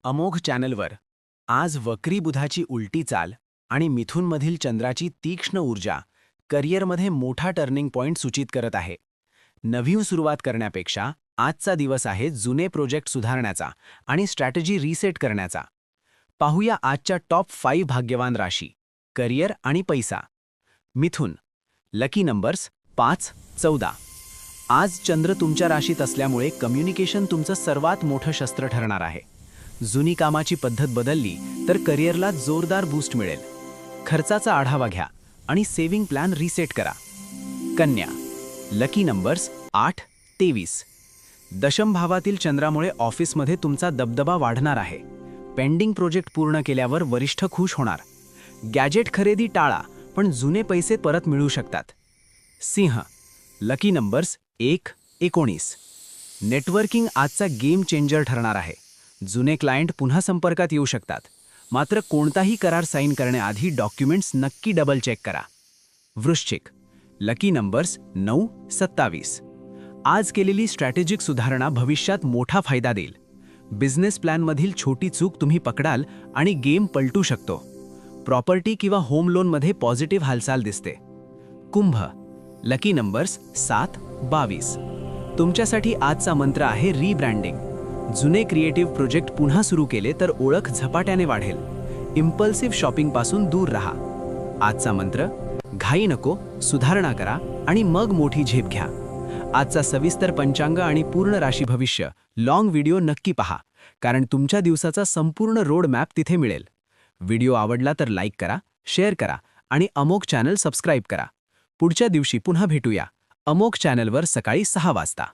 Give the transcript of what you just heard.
अमोघ चॅनलवर आज वक्री बुधाची उलटी चाल आणि मिथुनमधील चंद्राची तीक्ष्ण ऊर्जा करिअरमध्ये मोठा टर्निंग पॉइंट सूचित करत आहे. नवीन सुरुवात करण्यापेक्षा आजचा दिवस आहे जुने प्रोजेक्ट सुधारण्याचा आणि स्ट्रॅटेजी रीसेट करण्याचा. पाहूया आजच्या टॉप 5 भाग्यवान राशी, करिअर आणि पैसा. मिथुन, लकी नंबर्स 5, 14. आज चंद्र तुमच्या राशीत असल्यामुळे कम्युनिकेशन तुमचं सर्वात मोठं शस्त्र ठरणार आहे. जुनी कामाची पद्धत बदलली तर करिअरला जोरदार बूस्ट मिळेल. खर्चाचा आढावा घ्या आणि सेव्हिंग प्लॅन रीसेट करा. कन्या, लकी नंबर्स 8, 23. दशम भावातील चंद्रामुळे ऑफिसमध्ये तुमचा दबदबा वाढणार आहे. पेंडिंग प्रोजेक्ट पूर्ण केल्यावर वरिष्ठ खुश होणार. गॅजेट खरेदी टाळा, पण जुने पैसे परत मिळू शकतात. सिंह, लकी नंबर्स 1, 19. नेटवर्किंग आजचा गेम चेंजर ठरणार आहे. जुने क्लायंट पुन्हा संपर्कात येऊ शकतात. मात्र कोणताही करार साईन करण्याआधी डॉक्युमेंट्स नक्की डबल चेक करा. वृश्चिक, लकी नंबर्स 9, 27. आज केलेली स्ट्रॅटेजिक सुधारणा भविष्यात मोठा फायदा देईल. बिझनेस प्लॅनमधील छोटी चूक तुम्ही पकडाल आणि गेम पलटू शकतो. प्रॉपर्टी किंवा होम लोनमध्ये पॉझिटिव्ह हालचाल दिसते. Kumbh, lucky numbers 7, 22. तुमच्यासाठी आजचा मंत्र आहे रिब्रँडिंग. जुने क्रिएटिव्ह प्रोजेक्ट पुन्हा सुरू केले तर ओळख झपाट्याने वाढेल. इम्पल्सिव्ह शॉपिंगपासून दूर राहा. आजचा मंत्र, घाई नको, सुधारणा करा आणि मग मोठी झेप घ्या. आजचा सविस्तर पंचांग आणि पूर्ण राशी भविष्य लॉंग व्हिडिओ नक्की पहा, कारण तुमच्या दिवसाचा संपूर्ण रोड मॅप तिथे मिळेल. व्हिडिओ आवडला तर लाईक करा, शेअर करा आणि अमोघ चॅनल सबस्क्राईब करा. पुढच्या दिवशी पुन्हा भेटूया अमोघ चॅनलवर सकाळी 6 वाजता.